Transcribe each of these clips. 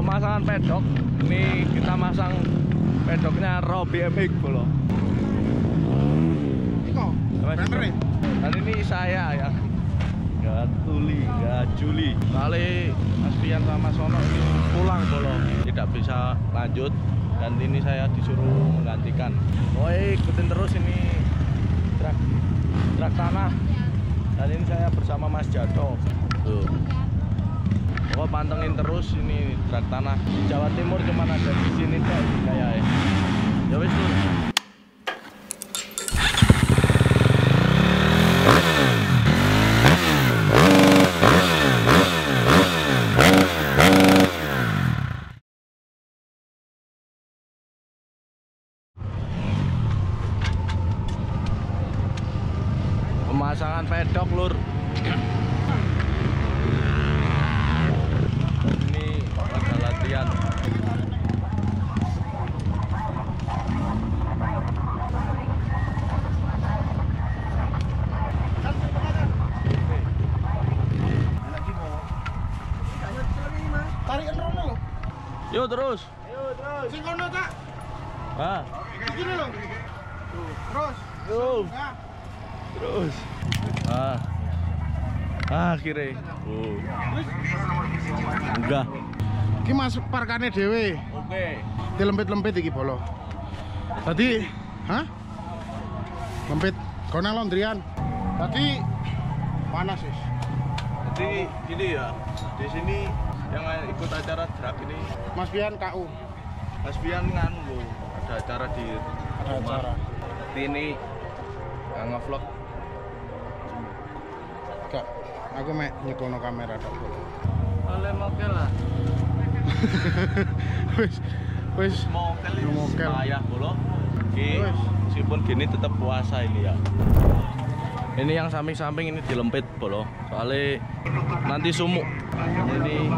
pemasangan pedok. Ini kita masang pedoknya Raw BMX bolo. Dan ini saya yang gak Juli. Kali Mas Pian sama Sono ini pulang bolo, tidak bisa lanjut. Dan ini saya disuruh menggantikan. Woi, ikutin terus ini truk tanah. Dan ini saya bersama Mas Jado. Tuh. Oh, pantengin terus ini truk tanah. Jawa Timur cuma ada di sini kok kayak. Ya wis tuh. Pemasangan pedok lur. Ini ada latihan. Tarikan rono lho. Yuk terus. Sing kono, Cak. Ah, Iki lho. Terus. yuk. Terus. Akhirnya. Enggak. Iki masuk parkane dhewe. Oke. Dilempit-lempit iki bolo. Tadi, hah? Lempit kono laundryan. Tadi panas sih. Jadi gini ya. Di sini yang ikut acara drag ini Mas Pian KU. Mas Pian nganu ada acara di Ada rumah. acara. Ini nge-vlog. Kak, aku mek nyekono kamera tok. Oleh mokel lah. Wis Mokel ini Mokel. payah bolo. Oke, Wis. meskipun gini tetap puasa ini ya. Ini yang samping-samping ini dilempit bolo. Soalnya nanti sumuk. Ini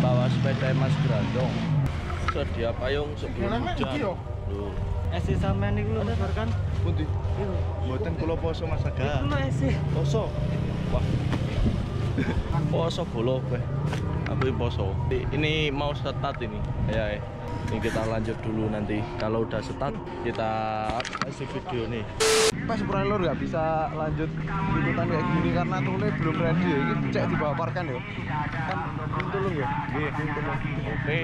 bawa sepeda Mas Grandong. Sedia payung sebelum hujan. Loh. Esi sampean niku lho kan? Pundi? Mboten kula poso Mas Aga. Lho esi. Poso. Wah. Poso bolo kowe. Aku poso. Ini mau start ini. Ya. Ini kita lanjut dulu nanti. Kalau udah start kita kasih video nih. Pas Prelor nggak bisa lanjut ikutan kayak gini karena tule belum ready ya. Ini cek dibaparkan ya. Kan tulung ya. Nggih, tulung. Oke.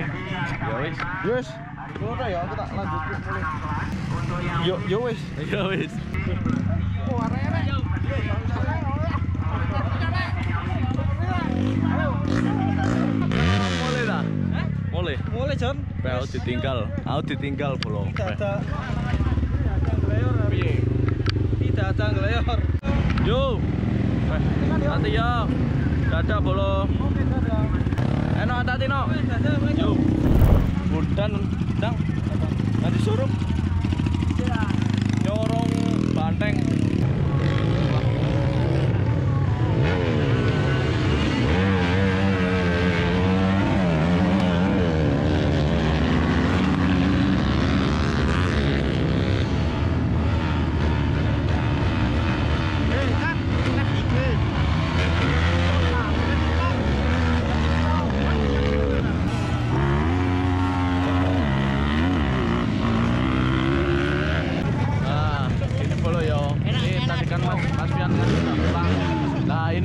Ya wis. Yes. Udah ya, aku tak lanjut mulai. Yo wis. Ya wis. Oh, arek-arek. Mulai dah. Mulai. Mulai Jon. Aku ditinggal bolo. Tidak ada ngeleyor. Piye? Tidak ada ngeleyor. Yo. Nanti ya. Dadah bolo. Oke, dadah. Enak hati no. Dadah. Yo. Bundan dang. Nanti suruh. Nyorong banteng.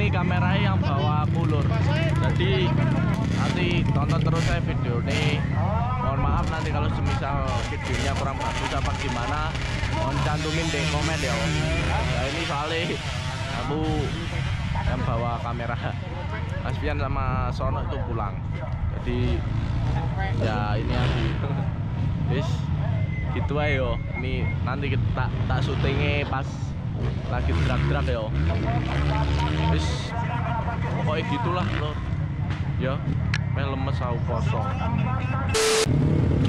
Kameranya yang bawa kulur. Jadi nanti tonton terus saya video nih. Mohon maaf nanti kalau semisal videonya kurang bagus apa gimana, mohon cantumin di komen ya. Nah, ini soalnya aku yang bawa kamera. Mas Pian sama Sono itu pulang. Jadi ya ini aku. Wis gitu ayo. Ini nanti kita tak syutingnya pas lagi drag-drag ya. Wis pokoknya gitulah lor. Ya, lemes aku kosong.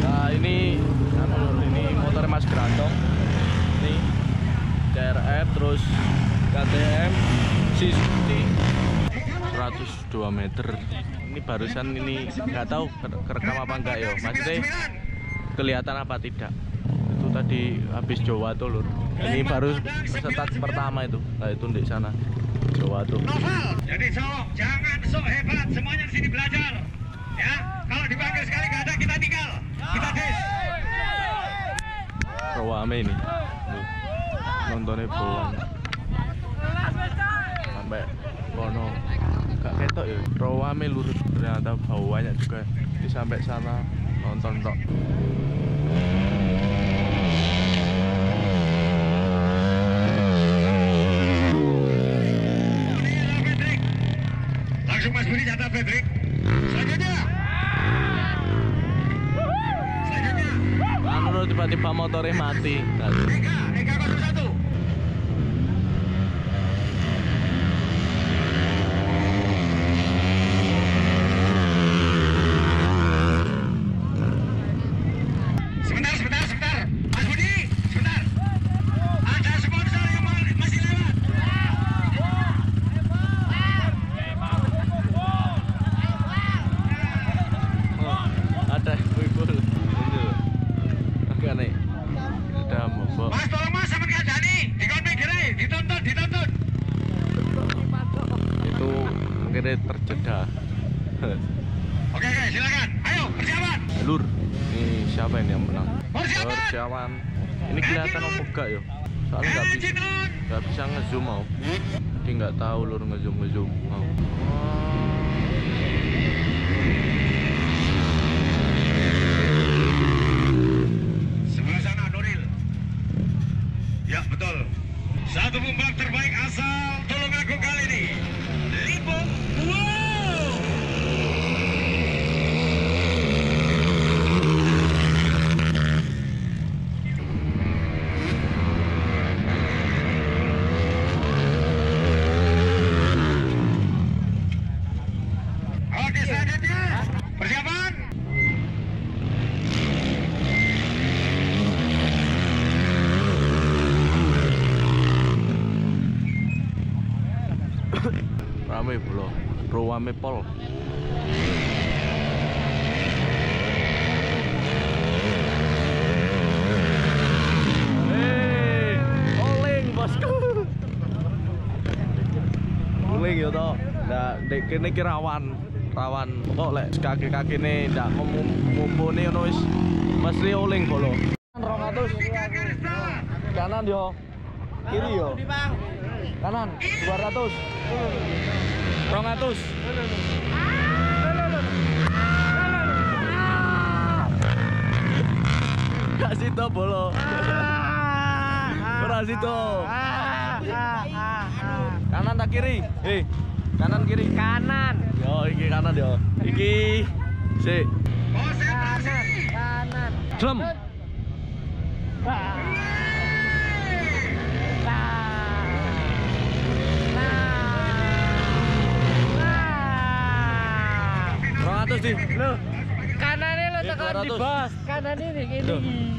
Nah ini motor Mas Grandong. Ini CRF terus KTM Suzuki 102 meter. Ini barusan ini nggak tahu kerekam apa enggak ya. Maksudnya kelihatan apa tidak. Itu tadi habis Jawa tuh lur. Ini baru start pertama itu. Nah itu di sana Jawa tuh. Jadi sok jangan sok hebat, semuanya di sini belajar. Ya, kalau dipanggil rame ini. Tuh, nontonnya bawaan. Sampai kono gak ketok ya. Rame lurus ternyata bawahnya juga. Jadi sampai sana nonton tok. Langsung Mas Budi catat Fredrik. Selanjutnya. Anu tiba-tiba motornya mati. Eka 01. Sebentar. Mas Budi, sebentar. Ada sponsor yang masih lewat. Ada ibu-ibu ini loh. Agak nih. Ada mbok. Mas tolong Mas sampean kandhani, dikon pinggire, ditonton. Itu mungkin terjeda. Oke, silakan. Ayo, persiapan. Lur, ini siapa ini yang menang? Persiapan. Persiapan. Ini kelihatan apa enggak ya? Soalnya nggak bisa ngezoom mau. Jadi nggak tahu lur ngezoom mau. Sebelah sana Nuril. Ya betul. Satu pembalap terbaik asal Tulungagung kali ini. Lipo. Wow. Oke, selanjutnya persiapan. Rame bro, rame pol. Oling bosku. Oling ya toh. Nah, dek kene ki rawan. Kok lek kaki-kaki ini ndak mumpuni ngono wis mesti oling bolo. 200. Kanan yo. Kiri yo. Kanan 200. 200. Gak situ bolo. Ora situ. Kanan tak kiri? Kanan kiri. Kanan. Yo iki kanan yo. Iki sik. Kanan. Jam. Di lo kanane lo tekan di bos kanan ini gini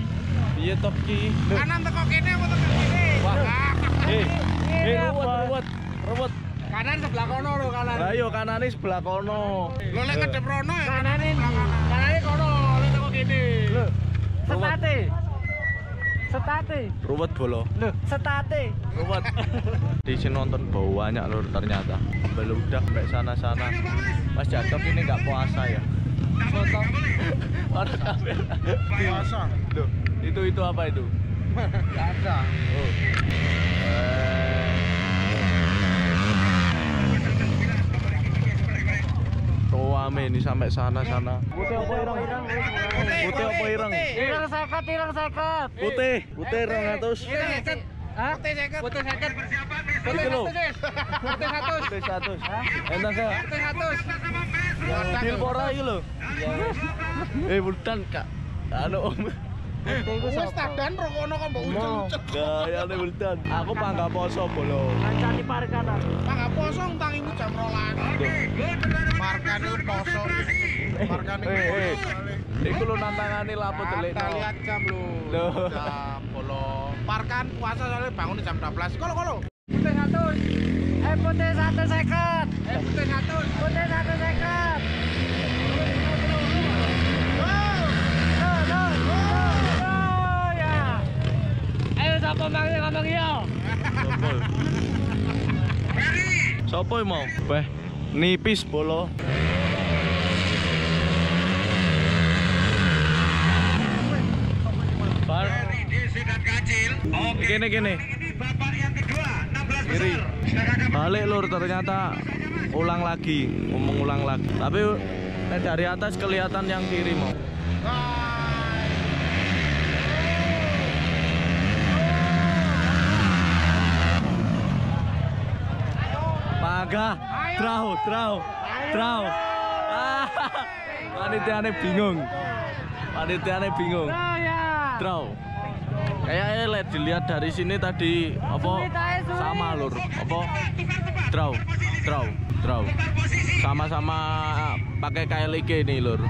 iya top ki Kanan teko kene apa teko kene? Robot Kanan sebelah kono lho kanan. lah yo kanane sebelah kono Lo lek ngedep rono ya. Kanane Kanane kono, lek teko kene. lho Setate. robot bolo Loh, setate. robot di sini nonton banyak lur ternyata beludak sampai sana-sana. Mas Jacob ini nggak puasa ya? Foto ada kamera Puasa. loh itu apa itu? Enggak ada. Oh. Rame ini sampai sana-sana. Putih apa ireng? Putih apa ireng? Ireng seket. Putih 200. Hah? Putih seket. Iki lho. Putih 100. 100. Entah saya. Putih 100. Dilpora iki lho. Bultan Kak. Anu Om. Wis tadan rokono kok mbok ucul-ucul. Gayane Bultan. Aku pangga poso bolo. Kancani parkanan. Enggak poso tangimu jam 12. Markane poso. Markane poso. Iku lho nantangane lapo delikno. Lihat jam lho. Loh. Jam bolo. Parkan puasa soalnya bangun jam 12. Kolo. Putih 100. Putih 150. Putih 100. Putih 150. Sopo ngomong yo. Sopo mau? Beh, nipis bolo. Desi dan Kaca. kecil. Oke. Gini. Ini bapak yang kedua, 16 Kiri. besar. Silakan. Balik lur, ternyata ulang lagi, mengulang lagi. Tapi dari atas kelihatan yang kiri mau. Mangga, draw. Panitiane bingung. Draw. Kayaknya lihat dilihat dari sini tadi apa sama lur, apa draw. Sama-sama pakai KLIG nih lur.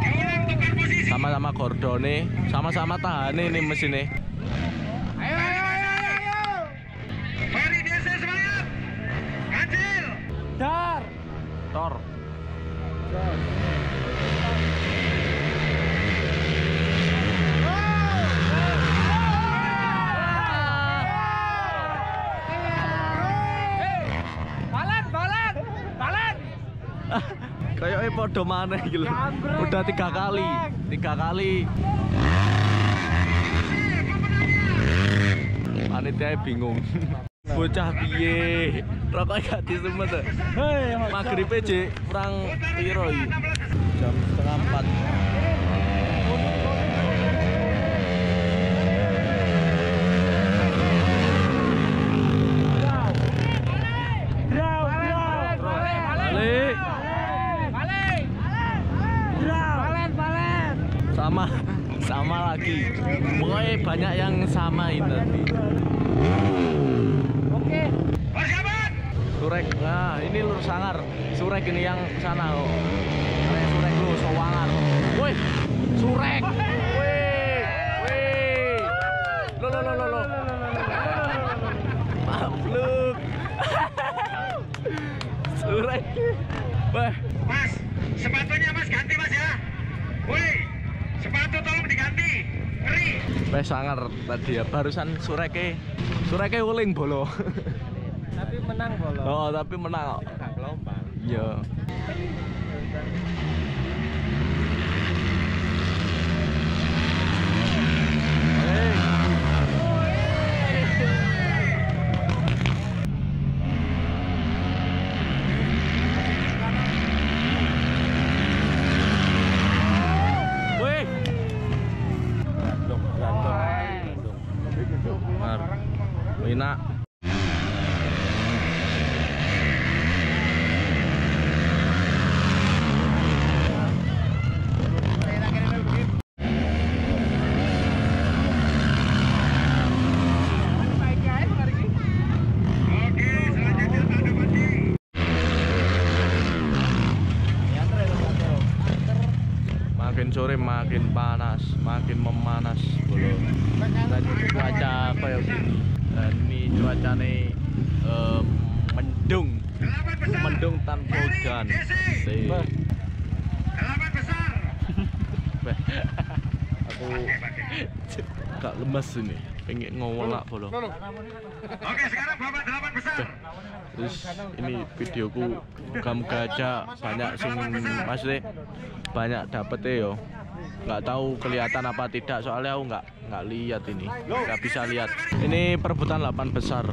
Sama-sama gordone, sama-sama tahane nih mesinnya. Mari desa semangat. Kancil. Tor. Balen. Kayaknya podo maneh gitu. Udah 3 kali. Panitia bingung. Bocah piye? Rokok gak disumet. Hei, maghribe jek kurang piro iki? Jam 3:30. Sama lagi. Pokoknya banyak yang samain nanti. Oke. Persiapan. Surek. Nah, ini lur sangar. Surek ini yang sana loh. Surek lu Sawangan. Woi, Surek. Woi. Lo. Mabluk. Surek. Wah, Mas, sepatunya Mas ganti Mas ya. Woi, sepatu tolong diganti. Ngeri. wes sangar tadi ya. Barusan Sureke uling bolo. Tapi menang bolo. Oh, tapi menang. Gak gelombang. Iya. Wina. Oke, selanjutnya ada Panji. Makin sore makin panas, makin memanas bolo. Tadi cuaca kayak gini. Dan ini cuacanya mendung. Mendung tanpa hujan. Sih. 8 besar. Aku gak lemas ini. Pengen ngolak bolo. Oke, sekarang bapak 8 besar. Terus ini videoku moga-moga aja banyak sing maksudnya banyak dapetnya yo. Nggak tahu kelihatan apa tidak soalnya aku nggak lihat ini, nggak bisa lihat. Ini perebutan 8 besar.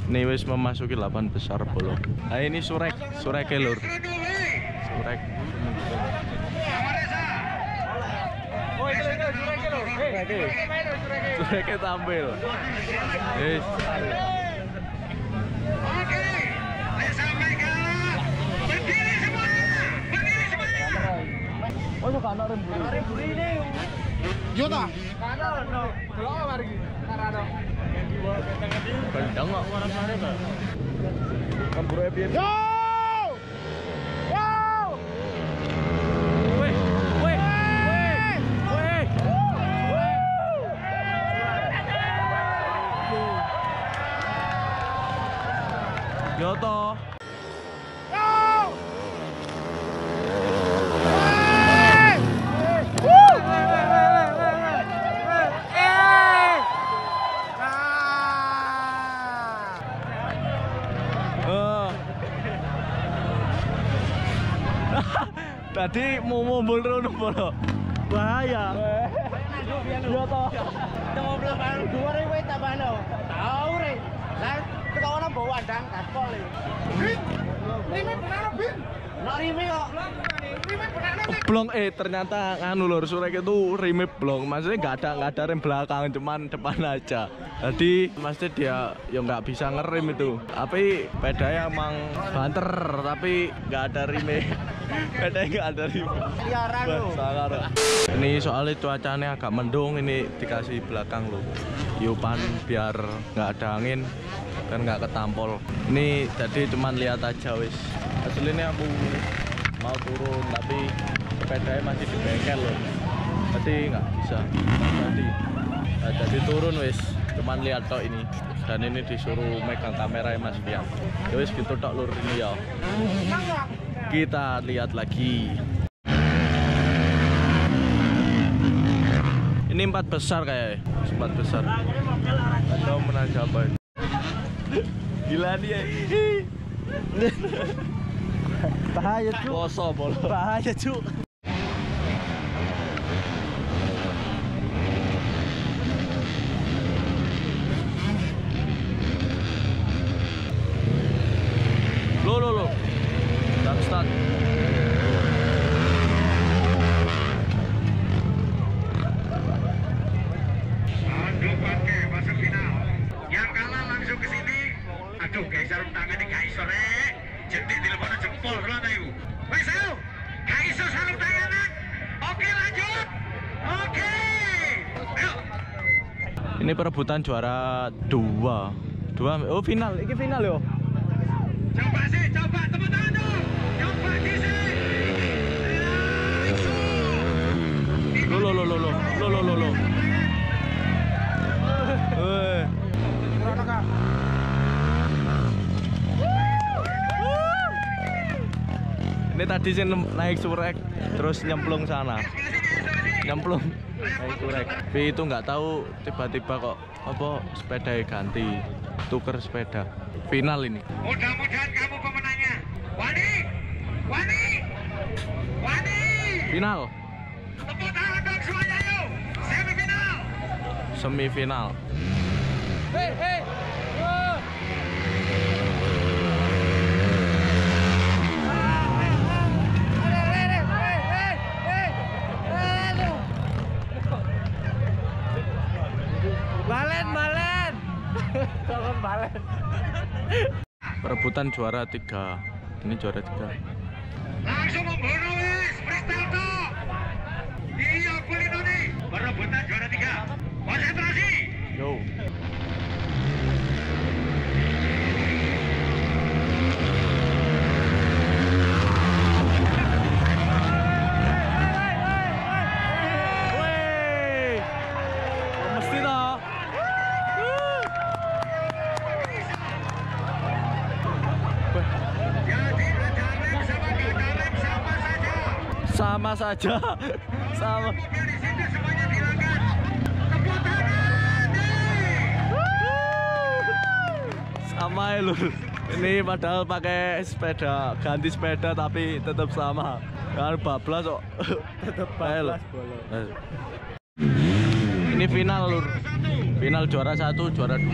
Ini wis memasuki 8 besar bolo. Nah ini surek lur. Surek. Sureknya tampil. Yes. Oke, ayo sampaikan. Berdiri semuanya. Oh, so kan rem buri ini. Yo ta. Kendang kok warna-warni kok. Kambure piye? Yo! Yo toh. Tadi mau mobil rono bolo. Bahaya. Iya toh. Cuma belum kan 2000 tambahno. Tahu re. Lah kok ana bawa andang gaspol iki. Rime benar bin. Lah rime kok. Rime benar nih. Blong ternyata nganu lur surek itu rime blong. Maksudnya nggak ada rem belakang, cuman depan aja. Jadi maksudnya dia ya nggak bisa ngerem itu. Tapi pedanya emang banter tapi nggak ada rime. Pedanya nggak ada rime. Liaran lo. Sangar. Ini soalnya cuacanya agak mendung, ini dikasih belakang loh. Yupan biar nggak ada angin dan nggak ketampol. Ini jadi cuman lihat aja wis. Aslinya aku mau turun tapi sepedanya masih di bengkel loh. Jadi nggak bisa. Jadi turun wis. Cuman lihat tok ini. Dan ini disuruh megang kamera Mas Fian. Ya wis gitu tok lur ini ya. Kita lihat lagi. Ini 4 besar kayaknya. 4 besar. Atau menanjaban. Gila nih ya. Bahaya cu. Koso bolo. Bahaya cu. Lo. Start. Aduh, Pakai masuk final. Yang kalah langsung ke sini. Aduh, guys, sarung tangannya gak iso rek. Jentik dilebokno jempol selama yuk. Wes ayo. Gak iso sarung tanganan. Oke, lanjut. Oke. Ayo. Ini perebutan juara 2. Oh final, ini final yo. Coba sih, coba tepuk tangan dong. Coba di sini. Lo. Ini tadi sih naik surek terus nyemplung sana. Nyemplung naik surek. Tapi itu nggak tahu tiba-tiba kok apa sepeda ganti, tuker sepeda. Final ini. Mudah-mudahan kamu pemenangnya. Wani. Final. Tepuk tangan dong semuanya yuk. Semifinal. Balen. Tolong balen. Perebutan juara 3. Ini juara 3. Langsung membunuh wis, freestyle toh. Iya, Kulino nih. Perebutan juara 3. Konsentrasi. Yo. Mesti toh. Jadi ada rem sama gak ada rem sama saja. Sama saja. Sama. Mobil di situ semuanya silakan. Tepuk tangan nih. Sama ya lur. Ini padahal pakai sepeda, ganti sepeda tapi tetap sama. Kan bablas kok. Tetep bablas bolo. Ini final lur. Final juara 1, juara 2.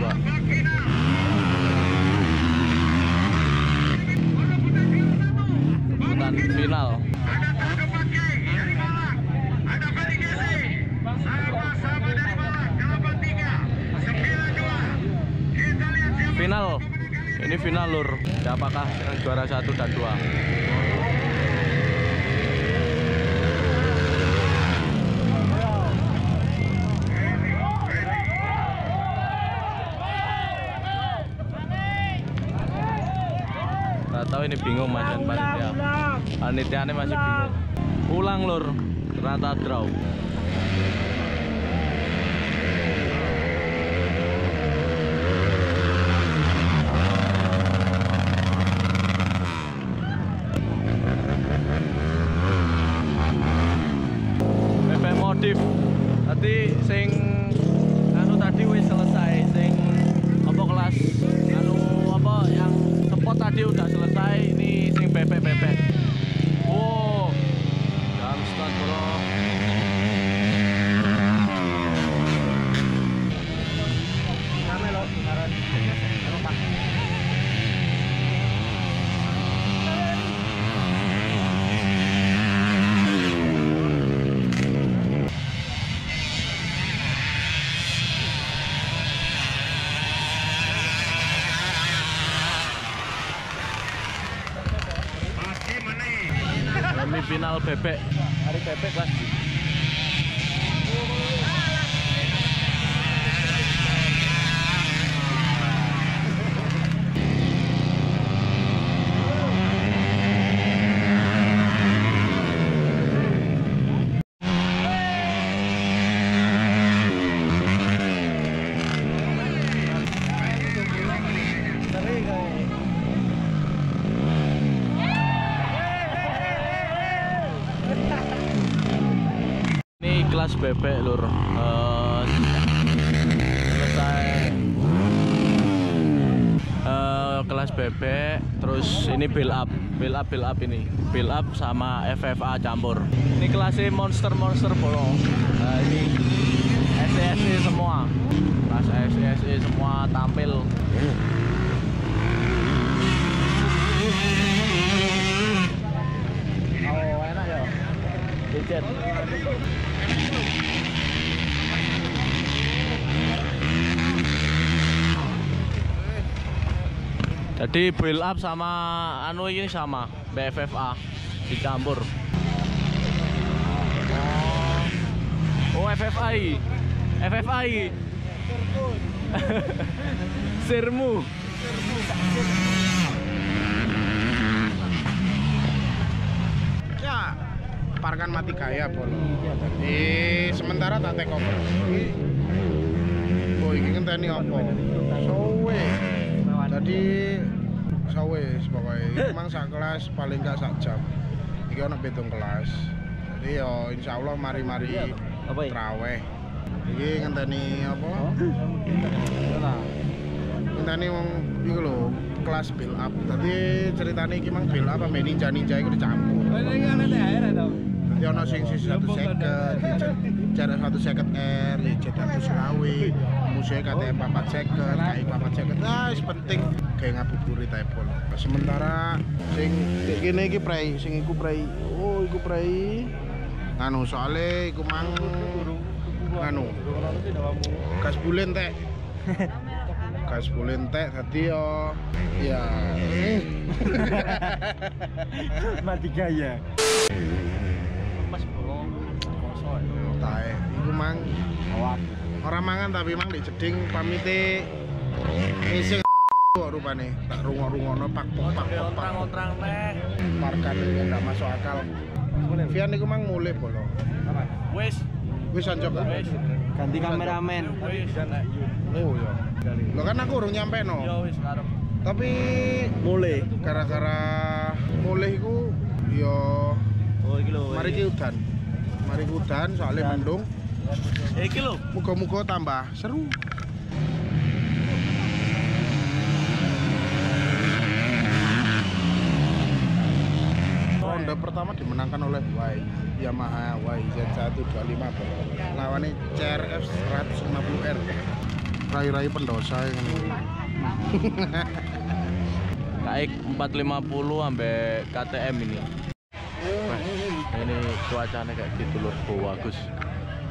Bukan final. Ada Tangguh Pakai dari Malang. Ada Ferry Gesi. Sama-sama dari Malang. 8392. Kita lihat siapa Final. pemenang kali Ini final lur. Siapakah yang juara 1 dan 2? Nggak tahu ini bingung mas dan panitia. Panitianya masih bingung. Ulang lur. Ternyata draw. PP modif. Tadi sing anu tadi wis selesai, sing apa kelas anu apa yang spot tadi udah selesai, ini sing bebek-bebek. Wow. Jam start bro. semifinal bebek. Hari bebek kelas B. Kelas bebek lur, selesai kelas bebek, terus ini build up ini build up sama FFA campur. Ini kelasnya monster polo. Ini SE semua, kelas SE semua tampil. Oh enak ya, budget. Jadi build up sama anu ini sama BFFA dicampur. Oh FFI. Sirmu. Ya, parkan mati gaya bolo. Jadi sementara tak take over. Oh, ini ngenteni apa? Sowe. Jadi sowe pokoknya. Emang sak kelas paling gak sak jam. Iki ana 7 kelas. Jadi yo insyaallah mari-mari traweh. Iki ngenteni apa? Ngenteni wong iku lho, kelas build up. Dadi ceritane iki mang build up ambek ninja iku dicampur. Jadi ono sing 1 second, jarak 1 second R, jet 120, musuhnya KTM 4 second, KI 4 second. Nah, penting kayak ngabuburit tepol. Sementara sing kene iki prei, sing iku prei. Oh, iku prei. Nganu soalnya iku mang nganu. Gas bulen tek. Gas bulen tek dadi yo ya Mati gaya. Mas bolong kosong. tae. Iku mang ora mangan tapi mang dijeding pamite ising kok rupane. Tak rungok-rungokno pak. Ontrang teh. Parkan yang nggak masuk akal. Vian iku mang mulai bolo. Wis anjok kan? Ganti kameramen. Oh iya. Lo kan aku urung nyampe no. Yo wis karep. Tapi Mulai. gara-gara mulai iku yo Oh iki lho. mari ki udan. Mari ki udan soalnya mendung. Iki lho. Muga-muga tambah seru. Ronde pertama dimenangkan oleh Yamaha YZ125 lawannya CRF 150R. Rai-rai pendosa yang ini. Kaik 450 ambek KTM ini. Wah, ini cuacanya kayak gitu lur, bagus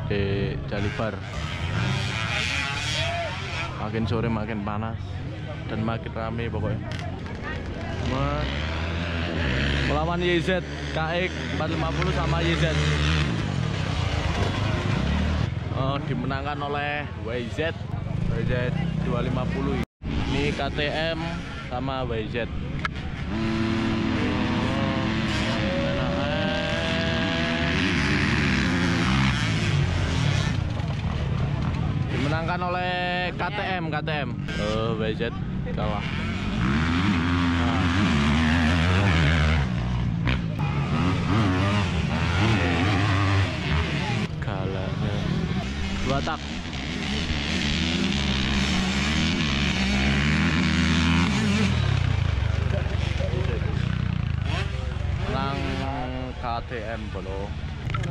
di Jalibar. Makin sore makin panas dan makin rame pokoknya. Melawan YZ, KX 450 sama YZ. Dimenangkan oleh YZ 250. Ini KTM sama YZ. Dimenangkan oleh KTM. YZ kalah. Kalahnya 2 tak. Menang KTM bolo.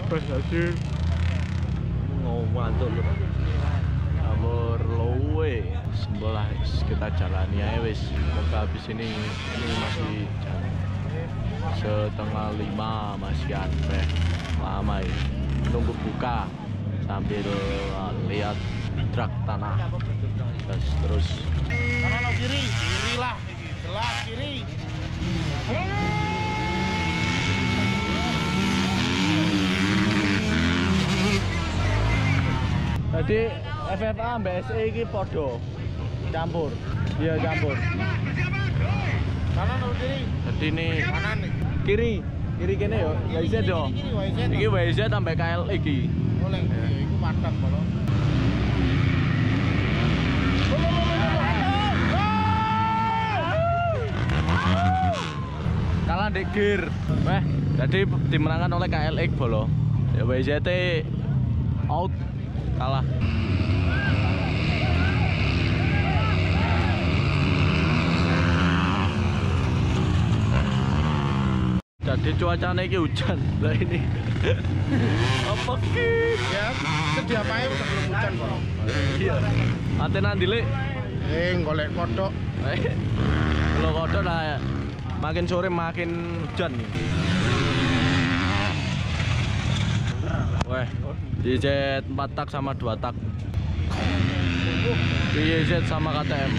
Prestasi mantap lho. Abor lowe sebelah kita jalani aja wis. Semoga habis ini masih jam 4:30 masih antri lama ya. Tunggu buka sambil lihat truk tanah. Terus Kanan kiri lah, jelas kiri. Jadi FFA BSE iki podo campur. Iya campur. Kanan atau kiri? Jadi ini Kanan nih. kiri kene yo. WZ yo. Iki WZ sampai KL iki. Oleh, iku padat kalau. Kalah di gear. Weh, jadi dimenangkan oleh KLX bolo. Ya WZT out kalah. Jadi cuacanya ini hujan. Lah ini. Apa ki? Ya, sedia pae sebelum hujan kok. Iya. Ate nanti le. Golek kodok. Kalau kodok lah makin sore makin hujan. Weh, YZ 4 tak sama 2 tak. YZ sama KTM.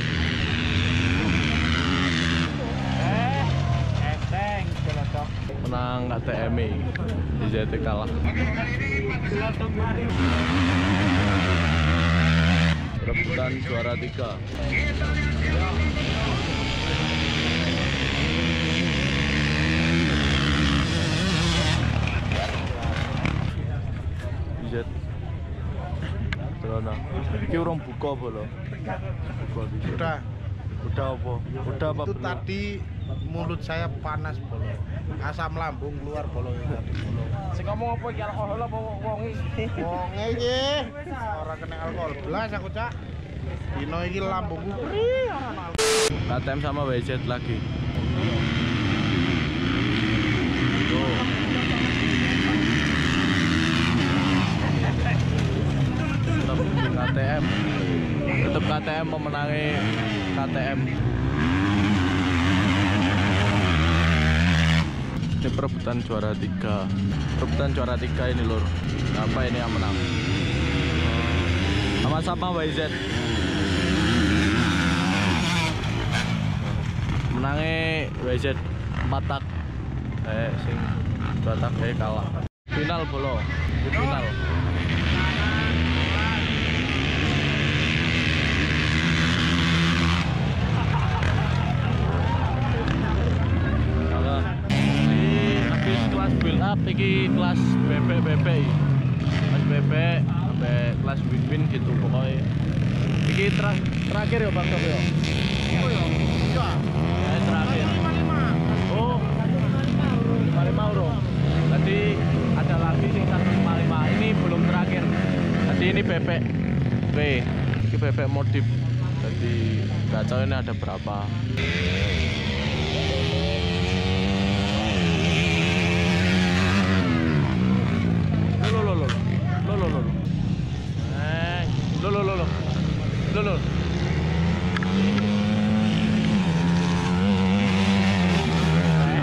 Enteng, celocok. Menang KTM YZ kalah. Rebutan juara 3. YZ Terana. Iki urung buka apa lho? Udah. Udah apa? Udah apa Itu belum? tadi mulut saya panas bolo. Asam lambung keluar bolo itu tadi bolo. Sing ngomong apa iki alkohol apa wong iki? Wonge iki ora kena alkohol belas aku cak. Dino iki lambungku perih ora ono. KTM sama WZ lagi. Tuh. Tetap KTM. Tetap KTM memenangi KTM. Ini perebutan juara 3. Perebutan juara 3 ini lur. Apa ini yang menang? Sama-sama WZ. Menangi WZ 4 tak. Sing 2 tak kalah. Final bolo. Di final. Kalah. Ini habis kelas build up iki kelas BP. Kelas BP sampai kelas win-win gitu pokoknya. Iki terakhir ya Bang Sob ya. Oh ya. Iya. Terakhir. 55. Oh, 55 bro. Tadi ada lagi sing 155. Ini belum terakhir. Tadi ini bebek B. Ini bebek modif. Jadi nggak tahu ini ada berapa. Lo.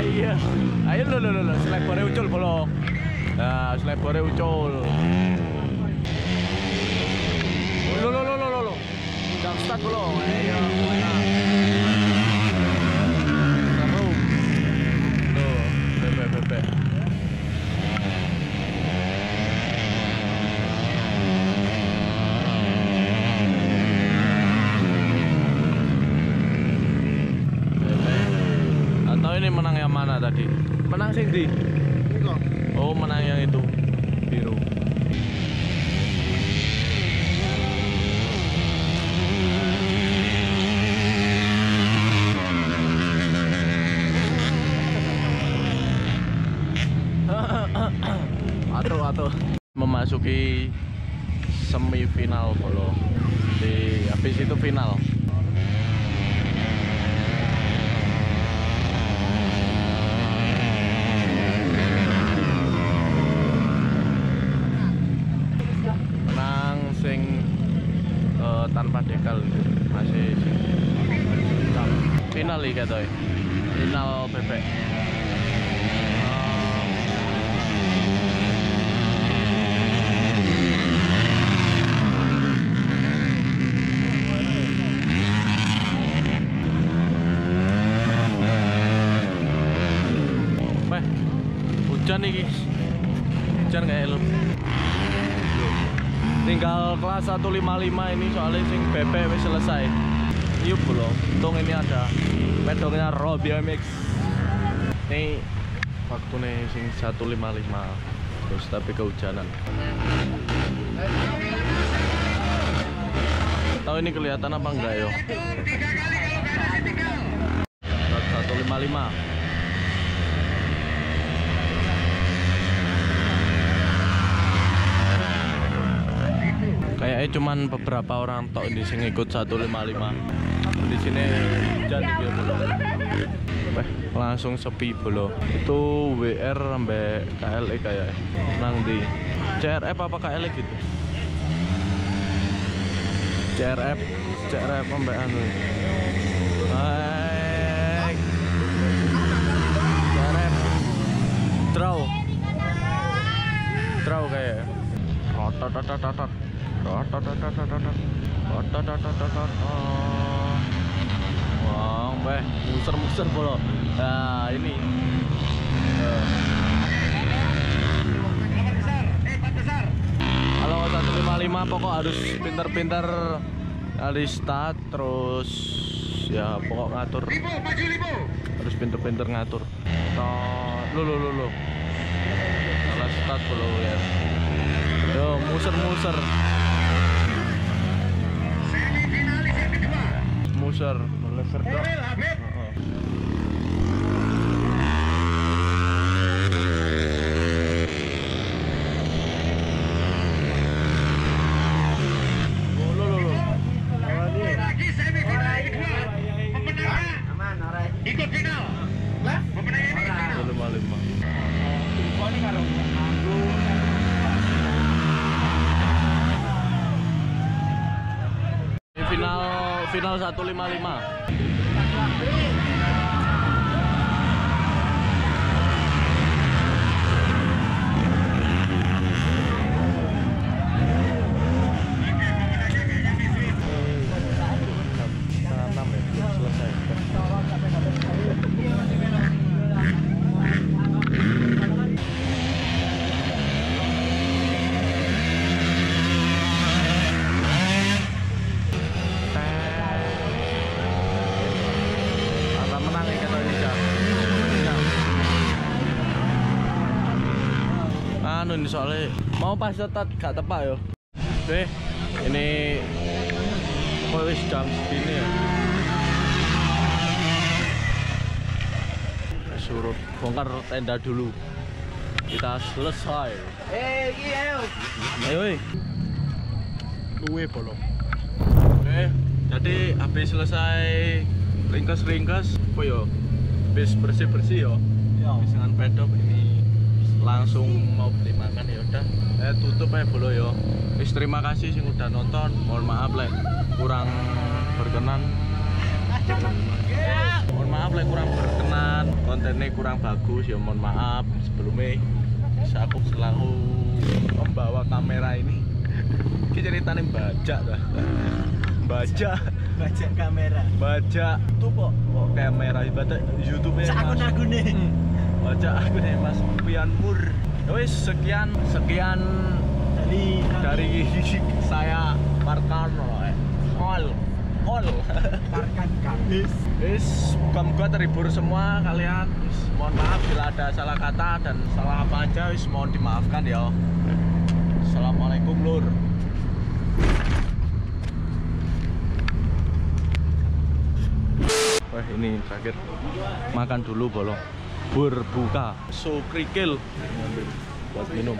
Iya. Ayo lo. Selebore ucul bolo. Nah, selebore ucul. Lo. Jam start bolo. Ayo. Seru. Tuh, bebek. Ini menang yang mana tadi? Menang sing di? Oh, menang yang itu biru. Atau memasuki semifinal bolo. Habis itu final. Tanpa dekal masih final nih katanya, final bebek. Hujan nih guys, hujan kayak lu. Tinggal kelas 155 ini soalnya sing BP wis selesai. Yuk belum. Untung ini ada pedoknya Robi MX. Ini waktu nih sing 155 terus tapi kehujanan. Tahu ini kelihatan apa enggak yo? 155. Kayaknya cuman beberapa orang tok di sini ikut 155. Di sini hujan iki belum. Langsung sepi bolo. Itu WR sampai KLE kayak nang di CRF apa KLE gitu. CRF sampai anu. Hai. CRF. Draw kayak. Rotot. Wah, muser bolo. Nah, ini. Kalau 155 pokok harus pintar-pintar kali start terus ya pokok ngatur. Harus pintar-pintar ngatur. Lo. Salah start bolo ya. Yo, muser. Muser, lever dok. Ikut final. Pemenangnya ini 55. Final 155. Ini soalnya mau pas setat gak tepak yo. Oke, ini wis jam segini ya. Suruh bongkar tenda dulu. Kita selesai. Iya. Ayo. Luwe bolong. Oke, jadi habis selesai ringkes, apa yo? Habis bersih yo. Habis dengan pedok ini langsung mau beli makan ya udah tutup aja dulu yo. Wis terima kasih sing udah nonton. Mohon maaf lek kurang berkenan. Mohon maaf lek kurang berkenan, kontennya kurang bagus ya mohon maaf. Sebelumnya bisa aku selalu membawa kamera ini. Ini ceritanya baca dah. Baca kamera. Baca tuh kok kamera ibadah YouTube-nya. Akun nih. Baca aku nih Mas Pian Mur. Wis sekian dari saya Parkan all Parkan Kamis. Wis muka terhibur semua kalian. Mohon maaf bila ada salah kata dan salah apa aja wis mohon dimaafkan ya. Assalamualaikum lur. Wah ini terakhir makan dulu bolong. Berbuka so krikil buat minum.